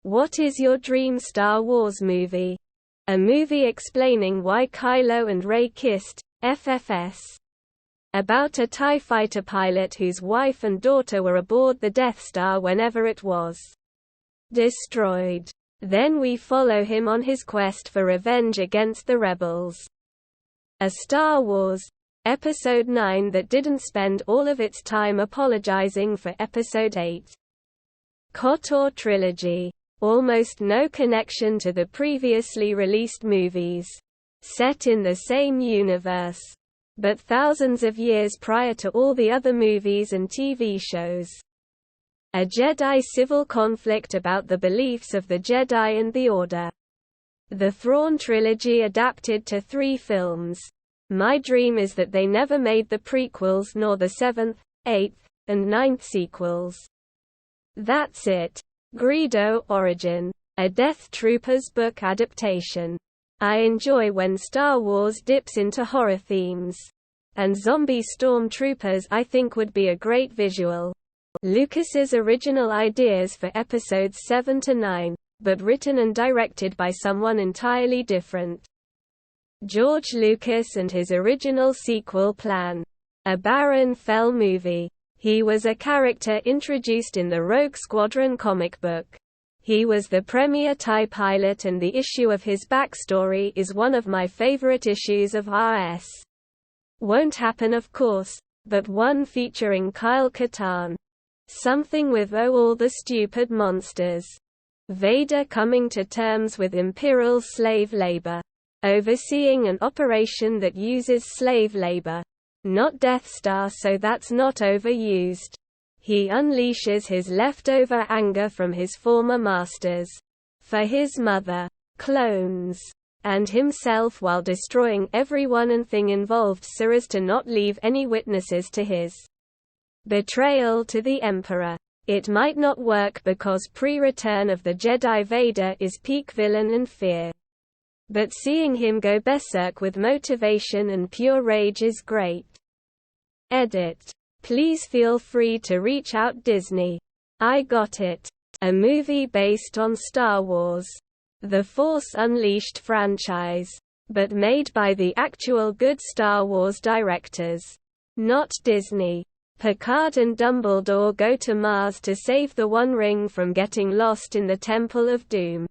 What is your dream Star Wars movie? A movie explaining why Kylo and Rey kissed, FFS. About a TIE fighter pilot whose wife and daughter were aboard the Death Star whenever it was destroyed. Then we follow him on his quest for revenge against the rebels. A Star Wars Episode 9 that didn't spend all of its time apologizing for Episode 8. KOTOR trilogy. Almost no connection to the previously released movies. Set in the same universe, but thousands of years prior to all the other movies and TV shows. A Jedi civil conflict about the beliefs of the Jedi and the Order. The Thrawn trilogy adapted to 3 films. My dream is that they never made the prequels nor the 7th, 8th, and 9th sequels. That's it. Greedo Origin. A Death Troopers book adaptation. I enjoy when Star Wars dips into horror themes. And zombie stormtroopers I think would be a great visual. Lucas's original ideas for episodes 7 to 9, but written and directed by someone entirely different. George Lucas and his original sequel plan. A Baron Fell movie. He was a character introduced in the Rogue Squadron comic book. He was the premier TIE pilot and the issue of his backstory is one of my favorite issues of RS. Won't happen of course, but one featuring Kyle Katarn. Something with "Oh all the stupid monsters." Vader coming to terms with Imperial slave labor. Overseeing an operation that uses slave labor. Not Death Star, so that's not overused. He unleashes his leftover anger from his former masters. For his mother, clones, and himself while destroying everyone and thing involved so as to not leave any witnesses to his betrayal to the Emperor. It might not work because pre-Return of the Jedi Vader is peak villain and fear. But seeing him go berserk with motivation and pure rage is great. Edit. Please feel free to reach out Disney. I got it. A movie based on Star Wars. The Force Unleashed franchise. But made by the actual good Star Wars directors. Not Disney. Picard and Dumbledore go to Mars to save the One Ring from getting lost in the Temple of Doom.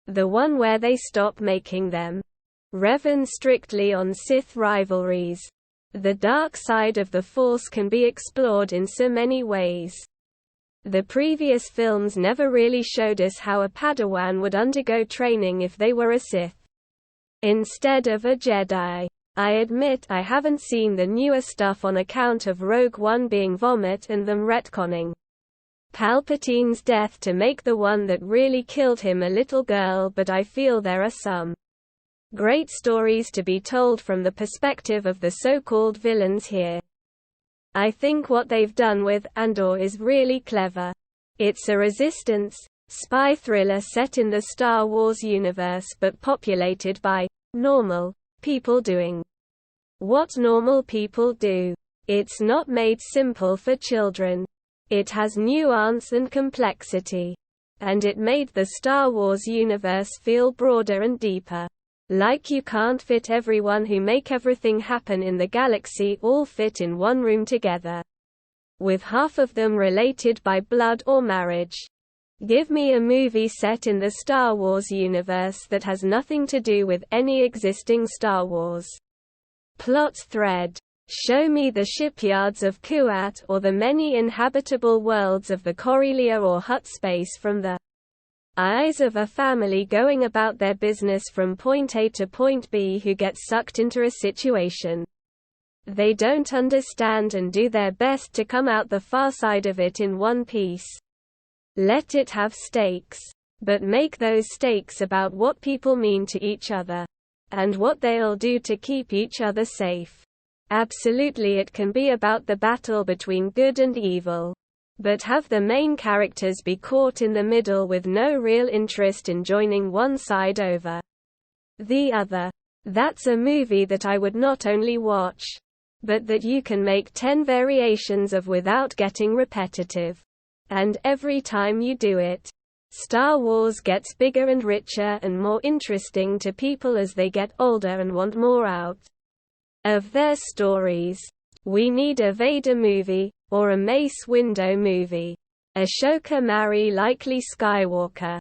The one where they stop making them. Revan strictly on Sith rivalries. The dark side of the Force can be explored in so many ways. The previous films never really showed us how a Padawan would undergo training if they were a Sith instead of a Jedi. I admit I haven't seen the newer stuff on account of Rogue One being vomit and them retconning Palpatine's death to make the one that really killed him a little girl, but I feel there are some great stories to be told from the perspective of the so-called villains here. I think what they've done with Andor is really clever. It's a resistance spy thriller set in the Star Wars universe but populated by normal people doing what normal people do. It's not made simple for children. It has nuance and complexity. And it made the Star Wars universe feel broader and deeper. Like you can't fit everyone who make everything happen in the galaxy all fit in one room together. With half of them related by blood or marriage. Give me a movie set in the Star Wars universe that has nothing to do with any existing Star Wars plot thread. Show me the shipyards of Kuat or the many inhabitable worlds of the Corellia or Hutt space from the eyes of a family going about their business from point A to point B who get sucked into a situation they don't understand and do their best to come out the far side of it in one piece. Let it have stakes. But make those stakes about what people mean to each other. And what they'll do to keep each other safe. Absolutely, it can be about the battle between good and evil. But have the main characters be caught in the middle with no real interest in joining one side over the other. That's a movie that I would not only watch, but that you can make 10 variations of without getting repetitive. And every time you do it, Star Wars gets bigger and richer and more interesting to people as they get older and want more out of their stories. We need a Vader movie, or a Mace Windu movie. Ashoka marry likely Skywalker.